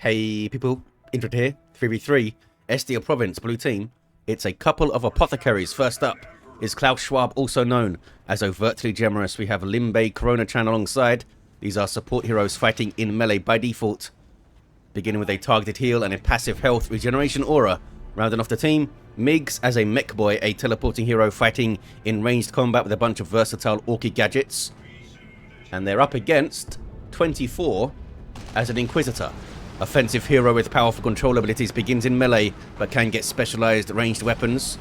Hey people, Intro here, 3v3, Estia Province, blue team. It's a couple of apothecaries. First up is Klaus Schwab, also known as Overtly Generous. We have LimBeiCoronaChan alongside. These are support heroes fighting in melee by default. Beginning with a targeted heal and a passive health regeneration aura. Rounding off the team, Miggs as a Mekboy, a teleporting hero fighting in ranged combat with a bunch of versatile orky gadgets. And they're up against 24 as an Inquisitor. Offensive hero with powerful control abilities, begins in melee but can get specialized ranged weapons.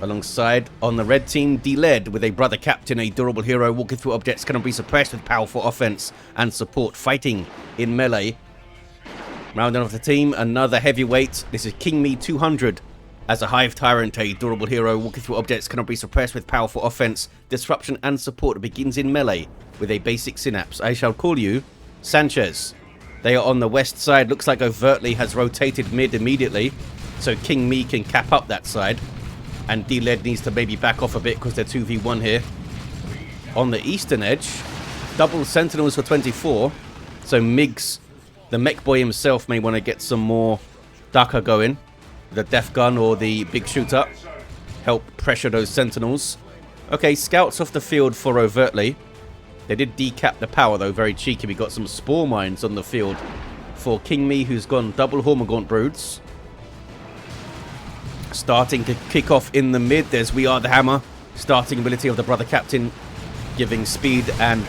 Alongside, on the red team, DeleD with a brother captain, a durable hero walking through objects cannot be suppressed with powerful offense and support fighting in melee. Rounding off the team, another heavyweight. This is Kingme200 as a Hive Tyrant, a durable hero walking through objects cannot be suppressed with powerful offense, disruption and support, begins in melee with a basic synapse. I shall call you Sanchez. They are on the west side. Looks like Overtly has rotated mid immediately, so Kingme can cap up that side. And DeleD needs to maybe back off a bit because they're 2v1 here. On the eastern edge, double sentinels for 24. So Miggs, the Mekboy himself, may want to get some more Daka going. The death gun or the big shooter. Help pressure those sentinels. Okay, scouts off the field for Overtly. They did decap the power though, very cheeky. We got some spore mines on the field for Kingme, who's gone double Hormagaunt broods. Starting to kick off in the mid, there's We Are the Hammer. Starting ability of the brother captain, giving speed and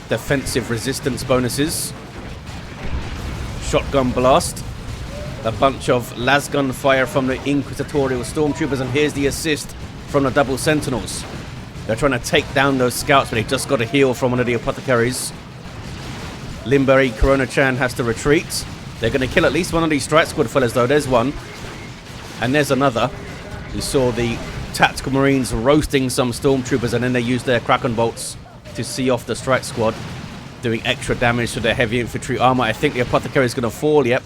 defensive resistance bonuses. Shotgun blast. A bunch of lasgun fire from the Inquisitorial Stormtroopers, and here's the assist from the double sentinels. They're trying to take down those scouts, but they just got a heal from one of the apothecaries. LimBeiCoronaChan has to retreat. They're going to kill at least one of these strike squad fellas, though. There's one. And there's another. We saw the tactical marines roasting some stormtroopers, and then they used their Kraken bolts to see off the strike squad, doing extra damage to their heavy infantry armor. I think the apothecary is going to fall. Yep.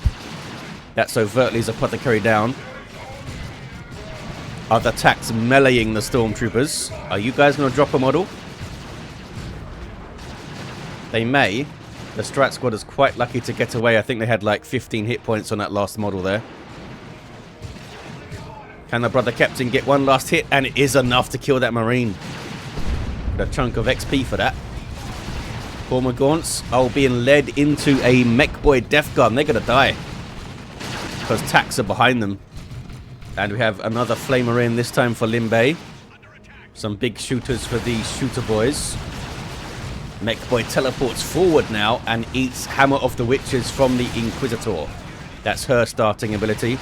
That's Overtly's apothecary down. Other attacks meleeing the stormtroopers. Are you guys going to drop a model? They may. The strat squad is quite lucky to get away. I think they had like 15 hit points on that last model there. Can the brother captain get one last hit? And it is enough to kill that marine. Got a chunk of XP for that. Hormagaunts are being led into a Mekboy death gun. They're going to die because tacks are behind them. And we have another flamer in, this time for LimBei. Some big shooters for these shooter boys. Mekboy teleports forward now and eats Hammer of the Witches from the Inquisitor. That's her starting ability.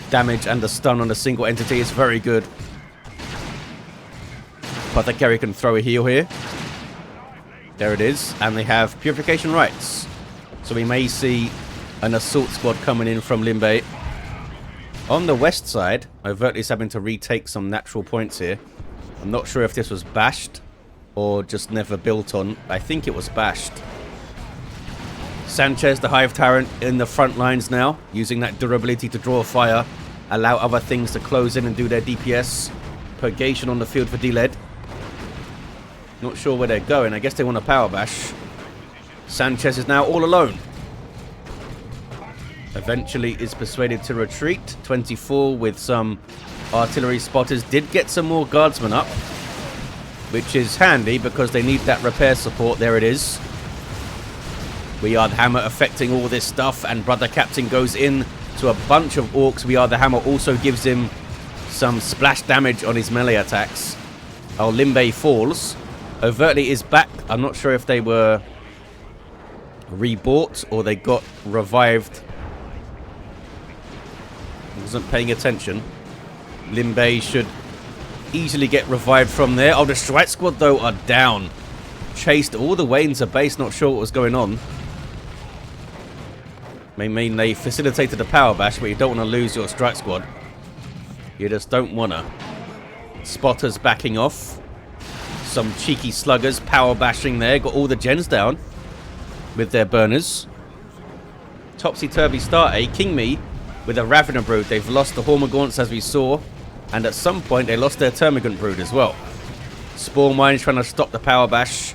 Damage and the stun on a single entity is very good. Apothecary can throw a heal here. There it is. And they have purification rights. So we may see an assault squad coming in from LimBei. On the west side, Overtly's having to retake some natural points here. I'm not sure if this was bashed or just never built on. I think it was bashed. Sanchez, the Hive Tyrant, in the front lines now, using that durability to draw fire, allow other things to close in and do their DPS. Purgation on the field for DeleD. Not sure where they're going. I guess they want a power bash. Sanchez is now all alone. Eventually is persuaded to retreat. 24 with some artillery spotters. Did get some more guardsmen up, which is handy because they need that repair support. There it is. We Are the Hammer affecting all this stuff, and brother captain goes in to a bunch of orcs. We Are the Hammer also gives him some splash damage on his melee attacks. Oh, LimBei falls. Overtly is back. I'm not sure if they were rebought or they got revived. Wasn't paying attention. LimBei should easily get revived from there. Oh, the strike squad though are down. Chased all the way into base, not sure what was going on. May mean they facilitated the power bash, but you don't want to lose your strike squad. You just don't want to. Spotters backing off. Some cheeky sluggers power bashing there. Got all the gens down with their burners. Topsy-turvy start, Kingme with a Ravener brood. They've lost the Hormagaunts as we saw, and at some point they lost their Termagant brood as well. Spore mines trying to stop the power bash.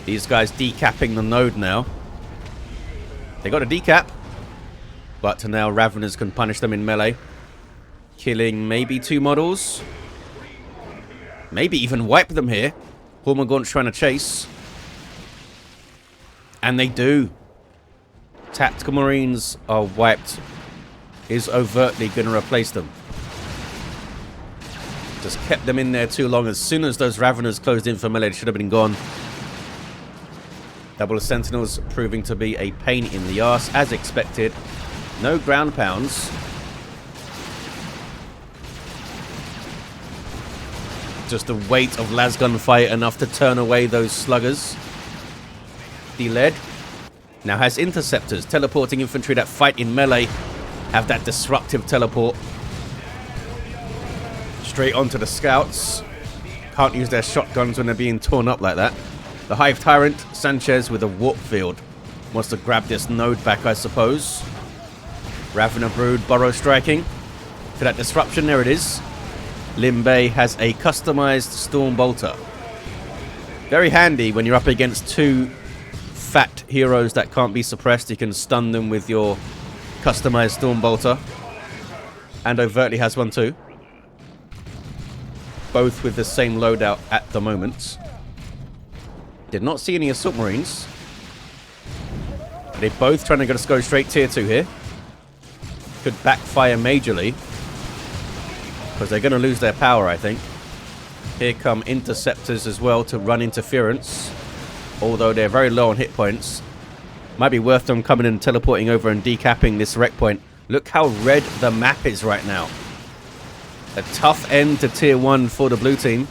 These guys decapping the node now. They got a decap, but now Raveners can punish them in melee. Killing maybe 2 models. Maybe even wipe them here. Hormagaunt's trying to chase. And they do. Tactical Marines are wiped. Is Overtly going to replace them? Just kept them in there too long. As soon as those Raveners closed in for melee, it should have been gone. Double Sentinels proving to be a pain in the arse, as expected. No ground pounds. Just the weight of Lasgun fire enough to turn away those sluggers. DeleD now has interceptors, teleporting infantry that fight in melee, have that disruptive teleport. Straight onto the scouts. Can't use their shotguns when they're being torn up like that. The Hive Tyrant, Sanchez with a warp field. Wants to grab this node back, I suppose. Ravener Brood burrow striking. For that disruption, there it is. LimBei has a customized Storm Bolter. Very handy when you're up against 2 fat heroes that can't be suppressed. You can stun them with your customized Storm Bolter. And Overtly has one too. Both with the same loadout at the moment. Did not see any Assault Marines. They're both trying to go straight tier 2 here. Could backfire majorly. Because they're going to lose their power, I think. Here come interceptors as well to run interference. Although they're very low on hit points. Might be worth them coming and teleporting over and decapping this wreck point. Look how red the map is right now. A tough end to tier 1 for the blue team.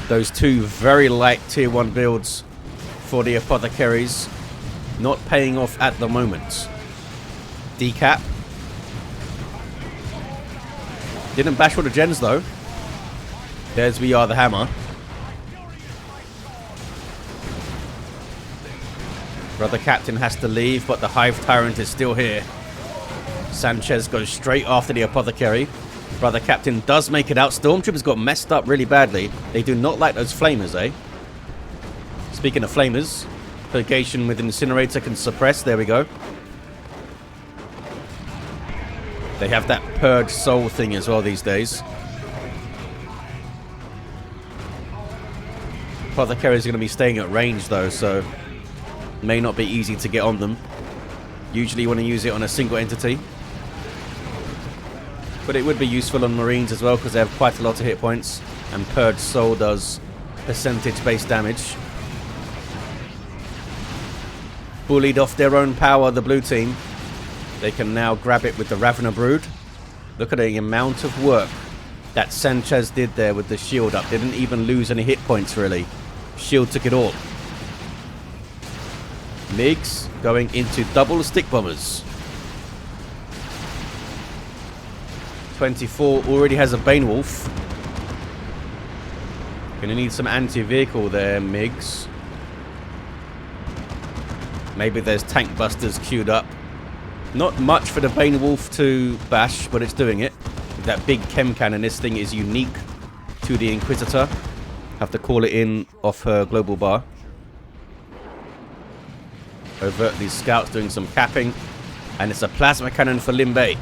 Those 2 very light tier 1 builds for the Apothecaries. Not paying off at the moment. Decap. Didn't bash for the gens though. There's We Are the Hammer. Brother Captain has to leave, but the Hive Tyrant is still here. Sanchez goes straight after the Apothecary. Brother Captain does make it out. Stormtroopers got messed up really badly. They do not like those flamers, eh? Speaking of flamers, Purgation with Incinerator can suppress. There we go. They have that Purge Soul thing as well these days. Apothecary is going to be staying at range though, so may not be easy to get on them. Usually you want to use it on a single entity. But it would be useful on Marines as well because they have quite a lot of hit points. And Purge Soul does percentage-based damage. Bullied off their own power, the blue team. They can now grab it with the Ravener Brood. Look at the amount of work that Sanchez did there with the shield up. Didn't even lose any hit points, really. Shield took it all. Miggs going into double stick bombers. 24 already has a Bane Wolf. Gonna need some anti-vehicle there, Miggs. Maybe there's tank busters queued up. Not much for the Bane Wolf to bash, but it's doing it. That big chem cannon, this thing is unique to the Inquisitor. Have to call it in off her global bar. Overtly scouts doing some capping. And it's a plasma cannon for LimBei.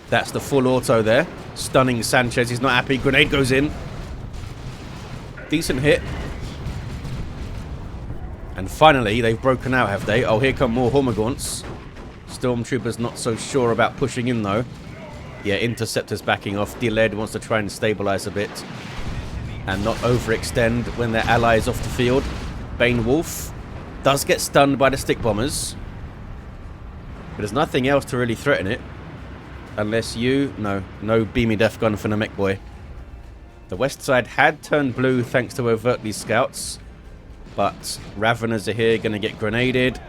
That's the full auto there. Stunning Sanchez. He's not happy. Grenade goes in. Decent hit. And finally, they've broken out, have they? Oh, here come more Hormagaunts. Stormtroopers not so sure about pushing in, though. Yeah, Interceptor's backing off. DeleD wants to try and stabilize a bit. And not overextend when their ally is off the field. Bane Wolf does get stunned by the stick bombers. But there's nothing else to really threaten it. Unless you... No beamy death gun for the Mekboy. The west side had turned blue thanks to Overtly scouts. But Raveners are here, going to get grenaded.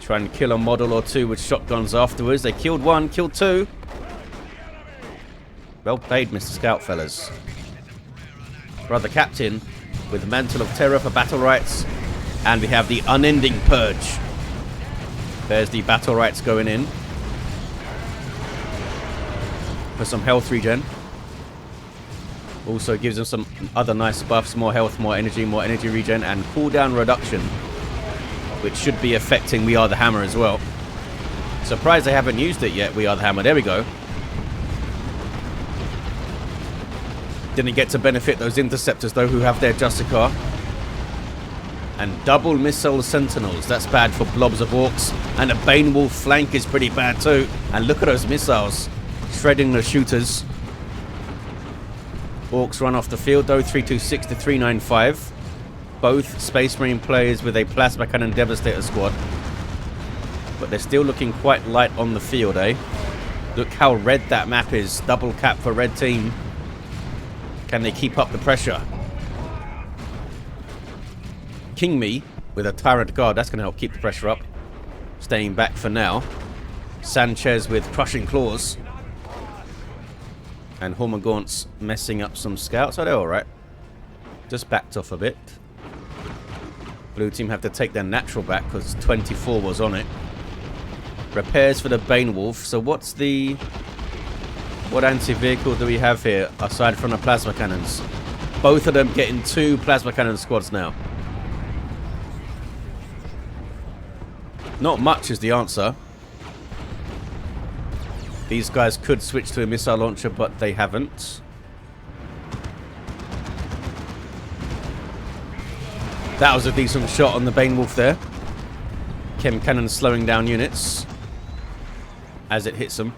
Try and kill a model or two with shotguns afterwards. They killed one, killed two. Well played, Mr. Scout, fellas. Brother Captain with Mantle of Terror for battle rights. And we have the unending purge. There's the battle rights going in. For some health regen. Also gives them some other nice buffs, more health, more energy regen, and cooldown reduction, which should be affecting We Are the Hammer as well. Surprised they haven't used it yet, We Are the Hammer. There we go. Didn't get to benefit those interceptors, though, who have their Justicar. And double missile sentinels. That's bad for blobs of orcs. And a Bane Wolf flank is pretty bad, too. And look at those missiles. Shredding the shooters. Orks run off the field, though. 326 to 395. Both Space Marine players with a Plasma Cannon Devastator squad. But they're still looking quite light on the field, eh? Look how red that map is. Double cap for red team. Can they keep up the pressure? Kingme with a Tyrant guard. That's going to help keep the pressure up. Staying back for now. Sanchez with Crushing Claws. And Hormagaunts messing up some scouts. Oh, they're alright. Just backed off a bit. Blue team have to take their natural back because 24 was on it. Repairs for the Bane Wolf. So what's the... what anti-vehicle do we have here aside from the plasma cannons? Both of them getting 2 plasma cannon squads now. Not much is the answer. These guys could switch to a missile launcher, but they haven't. That was a decent shot on the Bane Wolf there. Chem cannon slowing down units as it hits them.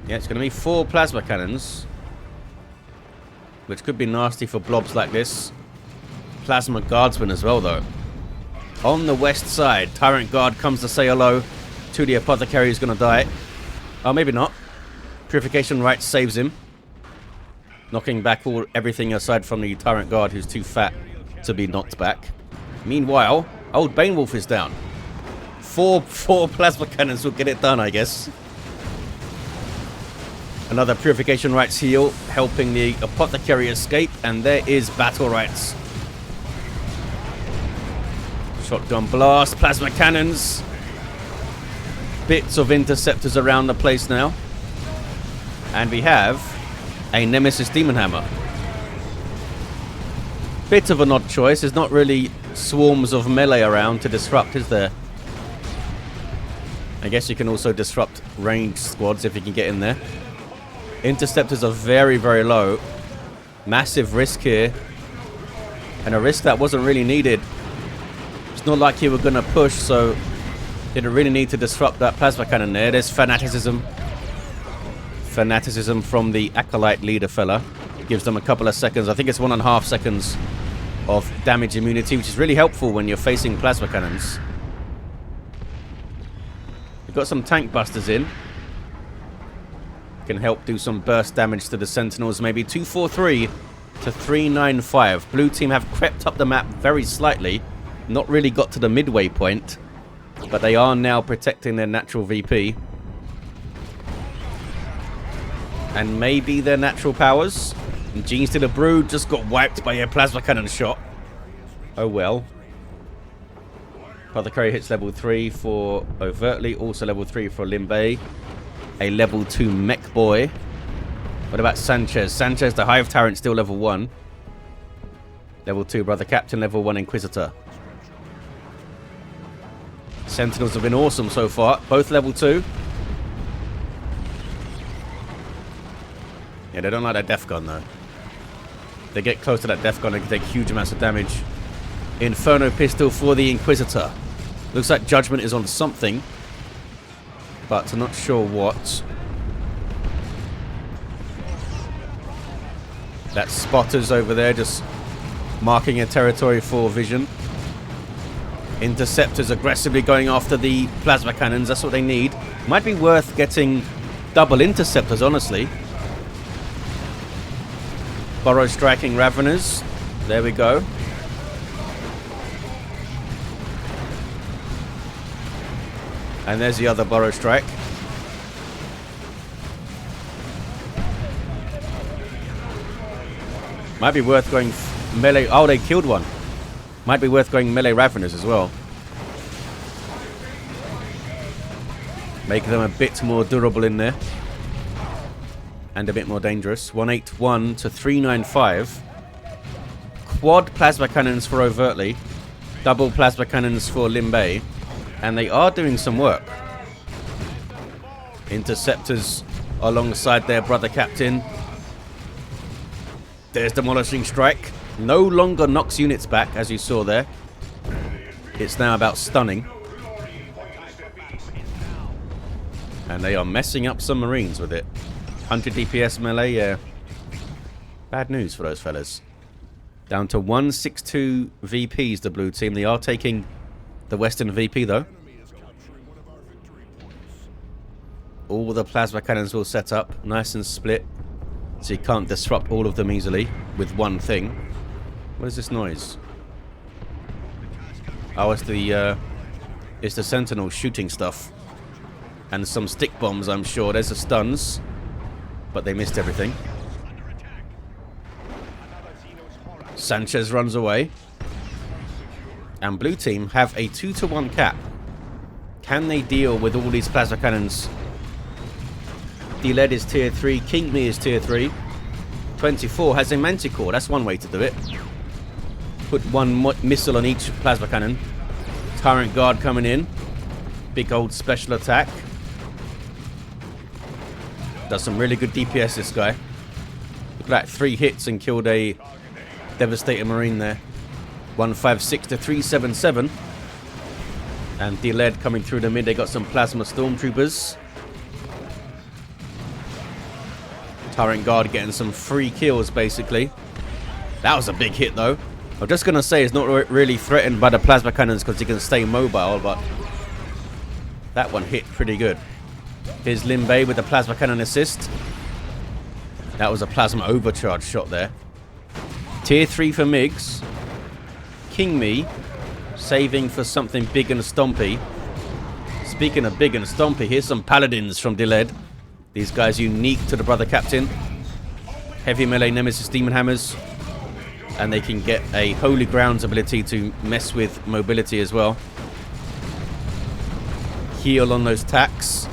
Yeah, it's going to be 4 plasma cannons, which could be nasty for blobs like this. Plasma guardsmen as well, though. On the west side, Tyrant Guard comes to say hello to the Apothecary, who's going to die. Oh, maybe not. Purification Rite saves him, knocking back everything aside from the Tyrant Guard, who's too fat to be knocked back. Meanwhile, old Bane Wolf is down. Four plasma cannons will get it done, I guess. Another Purification Rites heal, helping the Apothecary escape, and there is Battle Rites. Shotgun blast, plasma cannons. Bits of interceptors around the place now. And we have a Nemesis Demon Hammer. Bit of an odd choice. There's not really swarms of melee around to disrupt, is there? I guess you can also disrupt ranged squads if you can get in there. Interceptors are very, very low. Massive risk here. And a risk that wasn't really needed. It's not like you were going to push, so didn't really need to disrupt that plasma cannon there. There's fanaticism. Fanaticism from the Acolyte leader fella. Gives them a couple of seconds. I think it's 1.5 seconds of damage immunity, which is really helpful when you're facing plasma cannons. We've got some tank busters in. Can help do some burst damage to the Sentinels. Maybe 243 to 395. Blue team have crept up the map very slightly. Not really got to the midway point. But they are now protecting their natural VP. And maybe their natural powers. And Genes to the Brood just got wiped by a plasma cannon shot. Oh well. Apothecary hits level 3 for Overtly. Also level 3 for LimBei. A level 2 Mekboy. What about Sanchez? Sanchez, the Hive Tyrant, still level 1. Level 2 Brother Captain, level 1 Inquisitor. Sentinels have been awesome so far. Both level 2. Yeah, they don't like that Death Gun, though. They get close to that Death Gun, they can take huge amounts of damage. Inferno Pistol for the Inquisitor. Looks like Judgment is on something, but I'm not sure what. That Spotter's over there just marking a territory for vision. Interceptors aggressively going after the plasma cannons. That's what they need. Might be worth getting double interceptors, honestly. Burrow striking Raveners. There we go. And there's the other Burrow strike. Might be worth going melee. Oh, they killed one. Might be worth going melee Raveners as well. Make them a bit more durable in there. and a bit more dangerous. 181 to 395. Quad plasma cannons for Overtly. Double plasma cannons for LimBei. And they are doing some work. Interceptors alongside their brother captain. There's Demolishing Strike. No longer knocks units back, as you saw there. It's now about stunning. And they are messing up some Marines with it. 100 DPS melee, yeah. Bad news for those fellas. Down to 162 VPs, the blue team. They are taking the Western VP, though. All the plasma cannons will set up, nice and split. So you can't disrupt all of them easily with one thing. What is this noise? Oh, it's the Sentinel shooting stuff. And some stick bombs, I'm sure. There's the stuns. But they missed everything. Sanchez runs away. And blue team have a 2-to-1 cap. Can they deal with all these plasma cannons? DeleD is tier 3. Kingme is tier 3. 24 has a Manticore. That's one way to do it. Put one missile on each plasma cannon. Tyrant guard coming in. Big old special attack. Does some really good DPS, this guy. Look at that. 3 hits and killed a devastating Marine there. 156 to 377. And DeleD coming through the mid. They got some plasma stormtroopers. Tyrant guard getting some free kills, basically. That was a big hit, though. I'm just going to say it's not really threatened by the plasma cannons because he can stay mobile, but that one hit pretty good. Here's LimBei with the plasma cannon assist. That was a plasma overcharge shot there. Tier 3 for Miggs. Kingme saving for something big and stompy. Speaking of big and stompy, here's some paladins from DeleD. These guys unique to the brother captain. Heavy melee nemesis demon hammers. And they can get a holy grounds ability to mess with mobility as well. Heal on those tacks.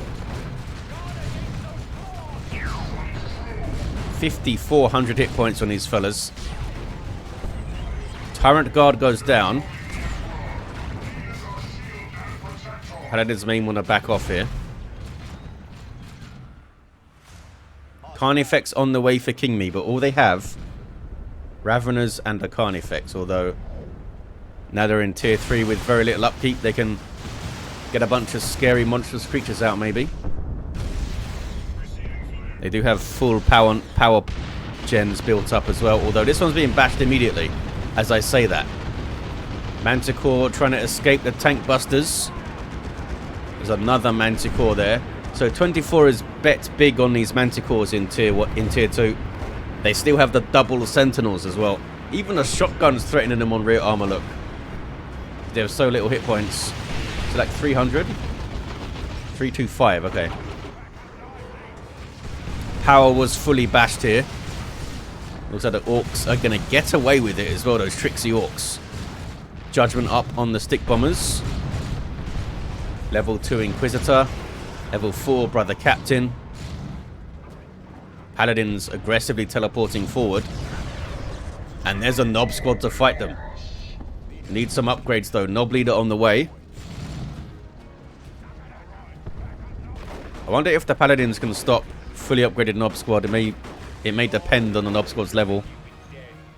5,400 hit points on these fellas. Tyrant guard goes down. Paladins may want to back off here. Carnifex on the way for Kingme, but all they have, Raveners and a Carnifex, although now they're in tier 3 with very little upkeep, they can get a bunch of scary monstrous creatures out maybe. They do have full power gens built up as well, although this one's being bashed immediately as I say that. Manticore trying to escape the tank busters. There's another Manticore there. So 24 is bet big on these Manticores in tier 2. They still have the double Sentinels as well. Even a shotgun's threatening them on rear armor, look. They have so little hit points. So like 300? 325, okay. Power was fully bashed here. Looks like the Orks are going to get away with it as well, those tricksy Orks. Judgment up on the stick bombers. Level 2 Inquisitor. Level 4 Brother Captain. Paladins aggressively teleporting forward. And there's a Nob squad to fight them. Need some upgrades though. Nob leader on the way. I wonder if the Paladins can stop fully upgraded Nob squad. It may depend on the Nob squad's level.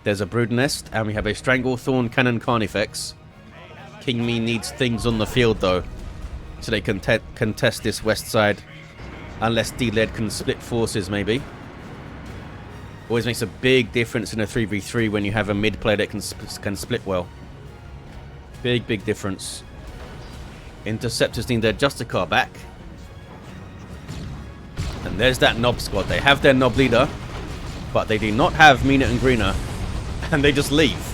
There's a Brood Nest and we have a Stranglethorn Cannon Carnifex. Kingme needs things on the field though, so they can contest this west side. Unless DeleD can split forces maybe. Always makes a big difference in a 3v3 when you have a mid player that can split well. Big difference. Interceptors need their Justicar back. And there's that Nob squad. They have their Nob leader, but they do not have Meaner and Greener. And they just leave.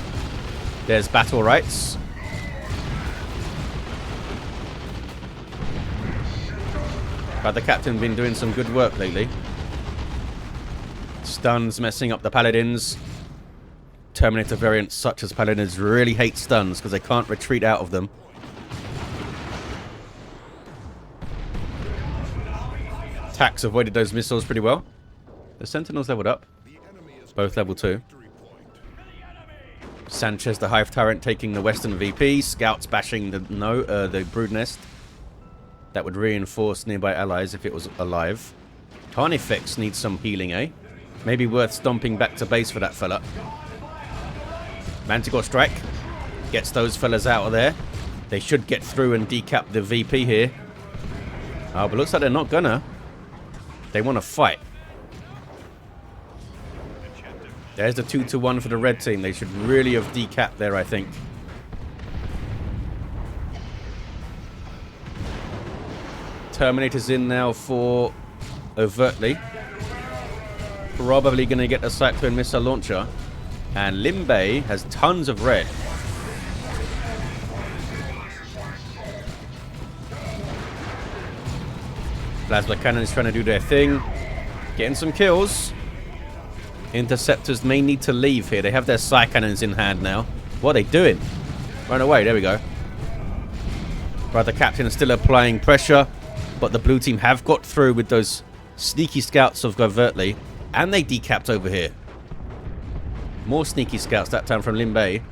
There's Battle Rights. But the captain been doing some good work lately. Stuns messing up the Paladins. Terminator variants such as Paladins really hate stuns because they can't retreat out of them. Tax avoided those missiles pretty well. The Sentinels leveled up. Both level 2. Sanchez, the Hive Tyrant, taking the Western VP. Scouts bashing the brood nest. That would reinforce nearby allies if it was alive. Carnifex needs some healing, eh? Maybe worth stomping back to base for that fella. Manticore Strike gets those fellas out of there. They should get through and decap the VP here. Oh, but looks like they're not gonna. They want to fight. There's the 2-1 for the red team. They should really have decapped there, I think. Terminator's in now for Overtly. Probably going to get a Cyclone Missile Launcher. And LimBei has tons of red. Plasma Cannons trying to do their thing. Getting some kills. Interceptors may need to leave here. They have their Psy Cannons in hand now. What are they doing? Run away. There we go. Brother Captain is still applying pressure. But the blue team have got through with those sneaky scouts of Overtly. And they decapped over here. More sneaky scouts, that time from LimBei.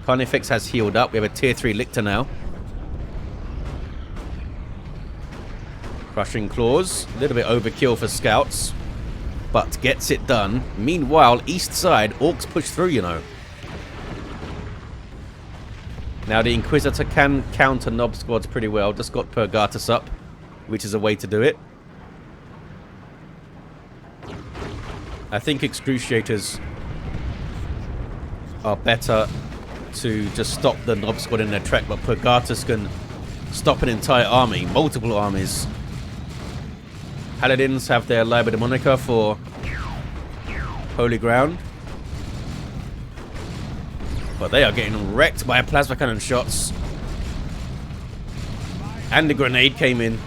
Carnifex has healed up. We have a tier 3 Lictor now. Crushing Claws. A little bit overkill for scouts. But gets it done. Meanwhile, east side, Orks push through, you know. Now the Inquisitor can counter Nob squads pretty well. Just got Purgatus up, which is a way to do it. I think Excruciators are better to just stop the Nob squad in their trek, but Purgatus can stop an entire army, multiple armies. Paladins have their Liber Demonica for Holy Ground. But they are getting wrecked by plasma cannon shots. And the grenade came in.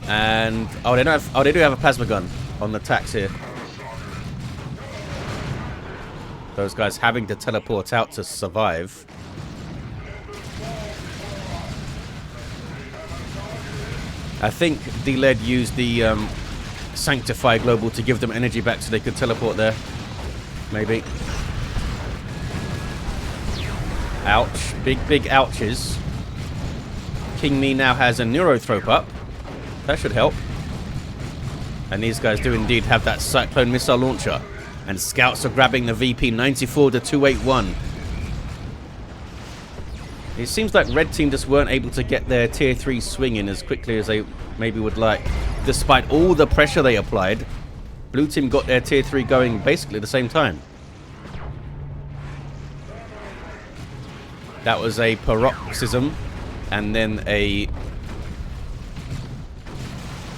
And they do have a plasma gun on the attacks here. Those guys having to teleport out to survive. I think DeleD used the Sanctify Global to give them energy back so they could teleport there. Maybe. Ouch. Big ouches. Kingme now has a Neurothrope up. That should help. And these guys do indeed have that Cyclone Missile Launcher. And scouts are grabbing the VP 94 to 281. It seems like red team just weren't able to get their tier 3 swing in as quickly as they maybe would like. Despite all the pressure they applied, blue team got their tier 3 going basically at the same time. That was a Paroxysm and then a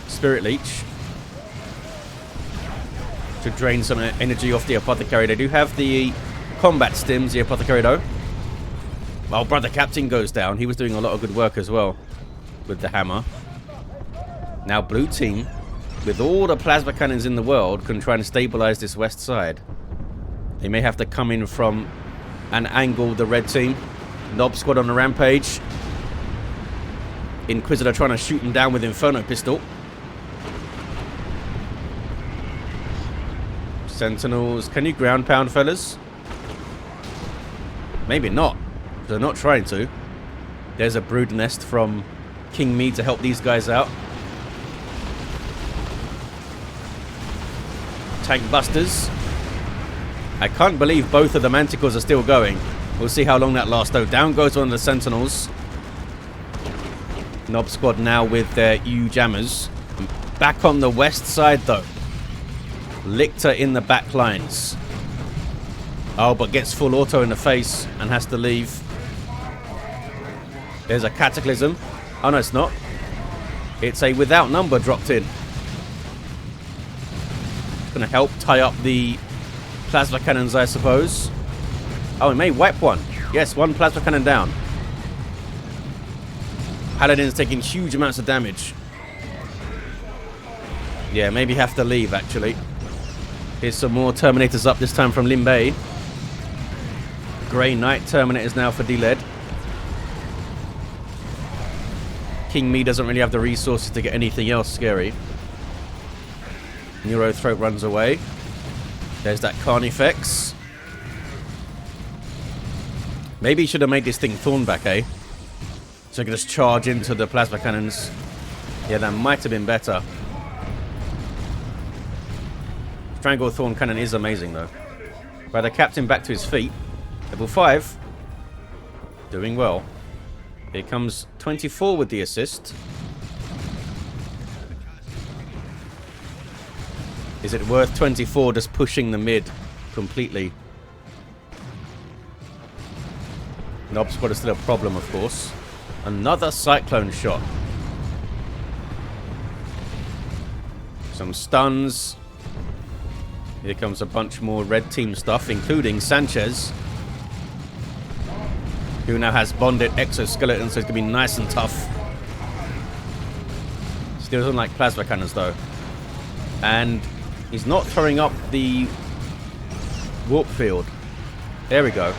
Spirit Leech to drain some energy off the Apothecary. They do have the combat stims, the Apothecary though. Well, Brother Captain goes down. He was doing a lot of good work as well with the hammer. Now blue team, with all the plasma cannons in the world, can try and stabilize this west side. They may have to come in from an angle, the red team. Nob squad on the rampage. Inquisitor trying to shoot him down with Inferno Pistol. Sentinels, can you ground pound, fellas? Maybe not. They're not trying to. There's a brood nest from Kingme to help these guys out. Tank busters. I can't believe both of the Manticores are still going. We'll see how long that lasts though. Down goes one of the Sentinels. Nob squad now with their EU jammers. Back on the west side though. Lictor in the back lines. Oh, but gets full auto in the face and has to leave. There's a Cataclysm. Oh, no, it's not. It's a without number dropped in. It's going to help tie up the plasma cannons, I suppose. Oh, it may wipe one. Yes, one plasma cannon down. Paladin's taking huge amounts of damage. Yeah, maybe have to leave, actually. Here's some more Terminators up, this time from LimBei. Grey Knight Terminators now for DeleD. Kingme doesn't really have the resources to get anything else scary. Neurothroat runs away. There's that Carnifex. Maybe he should have made this thing Thornback, eh? So he can just charge into the plasma cannons. Yeah, that might have been better. Strangle Thorn Cannon is amazing, though. Right, the captain back to his feet. Level 5. Doing well. Here comes 24 with the assist. Is it worth 24 just pushing the mid completely? Nob Squad is still a problem, of course. Another Cyclone shot. Some stuns. Here comes a bunch more red team stuff, including Sanchez, who now has bonded exoskeleton, so it's going to be nice and tough. Still doesn't like plasma cannons, though. And he's not throwing up the warp field. There we go.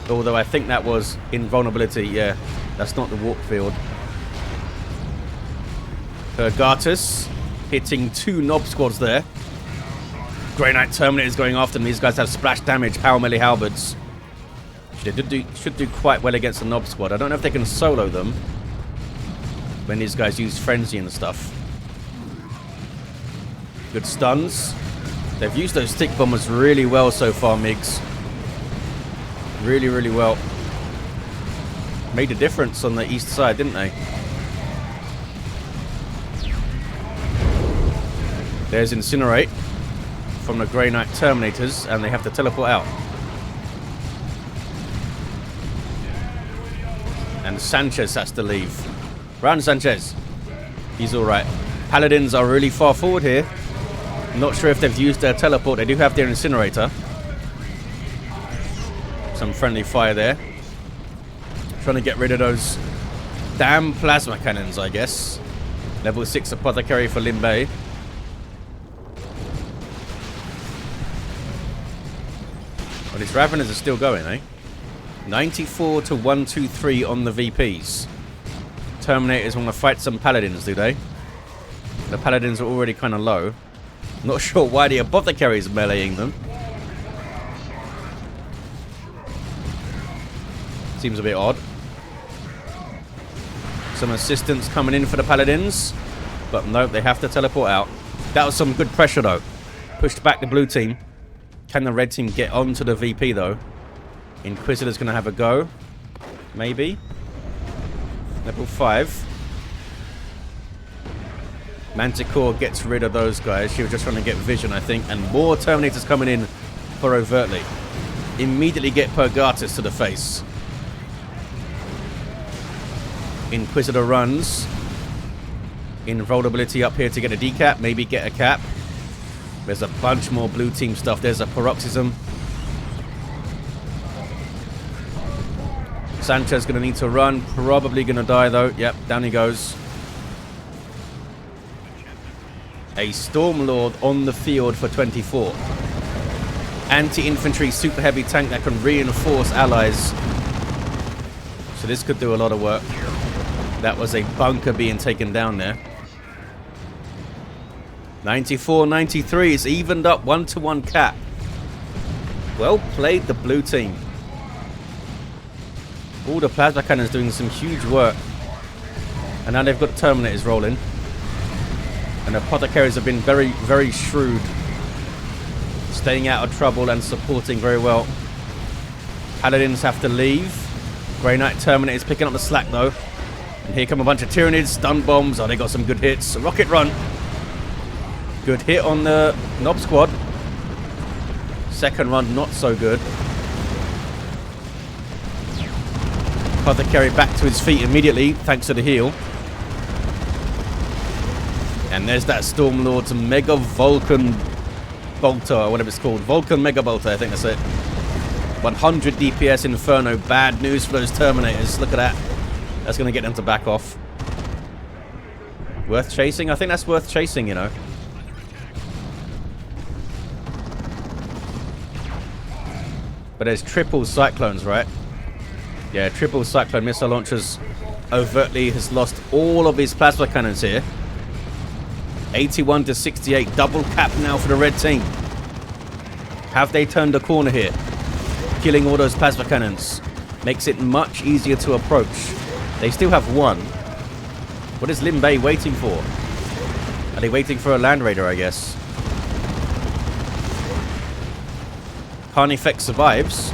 Although I think that was invulnerability. Yeah, that's not the warp field. Purgatus hitting 2 Nob Squads there. Grey Knight Terminators going after them. These guys have splash damage, power melee halberds. Should do quite well against the Nob Squad. I don't know if they can solo them when these guys use Frenzy and stuff. Good stuns. They've used those stick bombers really well so far, Miggs. Really, really well. Made a difference on the east side, didn't they? There's Incinerate from the Grey Knight Terminators, and they have to teleport out. And Sanchez has to leave. Run, Sanchez. He's alright. Paladins are really far forward here. Not sure if they've used their teleport. They do have their Incinerator. Some friendly fire there. Trying to get rid of those damn plasma cannons, I guess. Level 6 Apothecary for LimBei. Well, these Raveners are still going, eh? 94 to 123 on the VPs. Terminators want to fight some Paladins, do they? The Paladins are already kind of low. Not sure why the Apothecary is meleeing them. Seems a bit odd. Some assistance coming in for the Paladins. But no, they have to teleport out. That was some good pressure, though. Pushed back the blue team. Can the red team get onto the VP, though? Inquisitor's going to have a go. Maybe. Level 5. Manticore gets rid of those guys. She was just trying to get vision, I think. And more Terminators coming in for Overtly. Immediately get Purgatus to the face. Inquisitor runs. Invulnerability up here to get a decap. Maybe get a cap. There's a bunch more blue team stuff. There's a Paroxysm. Sanchez going to need to run. Probably going to die, though. Yep, down he goes. A Stormlord on the field for 24. Anti-infantry super heavy tank that can reinforce allies. So this could do a lot of work. That was a bunker being taken down there. 94-93. It's evened up 1-to-1 cap. Well played, the blue team. All the plasma cannons doing some huge work. And now they've got Terminators rolling. And the Apothecaries have been very, very shrewd. Staying out of trouble and supporting very well. Paladins have to leave. Grey Knight Terminators picking up the slack, though. And here come a bunch of Tyranids, stun bombs. Oh, they got some good hits. Rocket run. Good hit on the Nob Squad. Second run, not so good. Apothecary back to his feet immediately, thanks to the heal. And there's that Stormlord's Mega Vulcan Bolter, or whatever it's called. Vulcan Mega Bolter, I think that's it. 100 DPS Inferno. Bad news for those Terminators. Look at that. That's going to get them to back off. Worth chasing? I think that's worth chasing, you know. But there's triple Cyclones, right? Yeah, triple Cyclone missile launchers. Overtly has lost all of his plasma cannons here. 81 to 68. Double cap now for the red team. Have they turned a corner here? Killing all those plasma cannons makes it much easier to approach. They still have one. What is LimBei waiting for? Are they waiting for a land raider, I guess? Carnifex survives.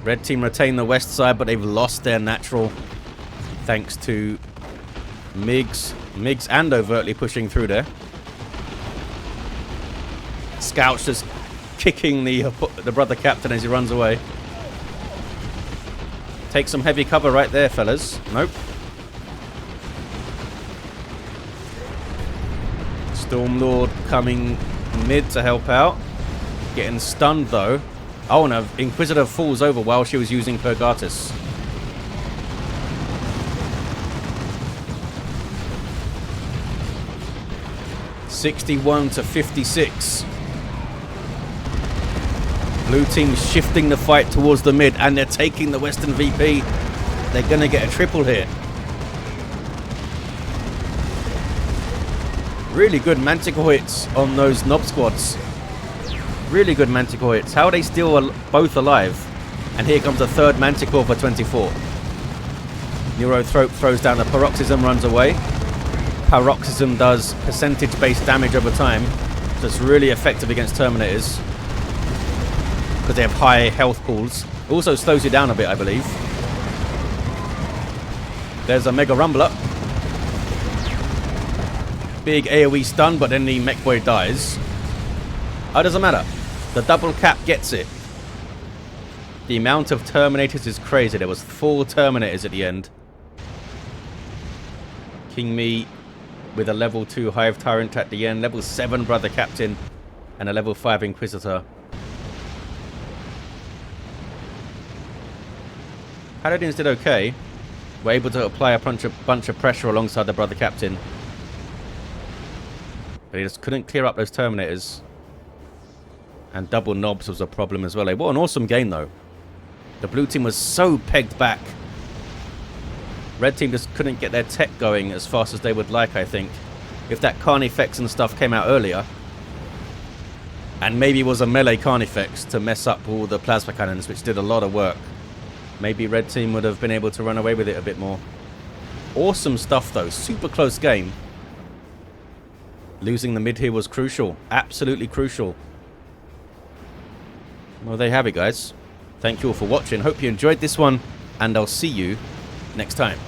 Red team retain the west side, but they've lost their natural thanks to Miggs and Overtly pushing through there. Scout's just kicking the brother captain as he runs away. Take some heavy cover right there, fellas. Nope. Stormlord coming mid to help out. Getting stunned though. Oh no, Inquisitor falls over while she was using Purgatus. $61 to 56. Blue team's shifting the fight towards the mid, and they're taking the Western VP. They're going to get a triple here. Really good Manticore hits on those Knob squads. Really good Manticore hits. How are they still both alive? And here comes a third Manticore for 24. Neurothrope throws down the Paroxysm, runs away. Paroxysm does percentage-based damage over time, so it's really effective against Terminators because they have high health pools. Also slows you down a bit, I believe. There's a Mega Rumbler. Big AoE stun, but then the Mekboy dies. Oh, it doesn't matter. The double cap gets it. The amount of Terminators is crazy. There was 4 Terminators at the end. Kingme with a level 2 Hive Tyrant at the end, level 7 Brother Captain, and a level 5 Inquisitor. Paladins did okay. Were able to apply a bunch of pressure alongside the Brother Captain. But he just couldn't clear up those Terminators. And double knobs was a problem as well. What an awesome game though. The blue team was so pegged back. Red team just couldn't get their tech going as fast as they would like, I think. If that Carnifex and stuff came out earlier, and maybe it was a melee Carnifex to mess up all the plasma cannons, which did a lot of work, maybe Red team would have been able to run away with it a bit more. Awesome stuff though. Super close game. Losing the mid here was crucial. Absolutely crucial. Well, there you have it, guys. Thank you all for watching. Hope you enjoyed this one, and I'll see you next time.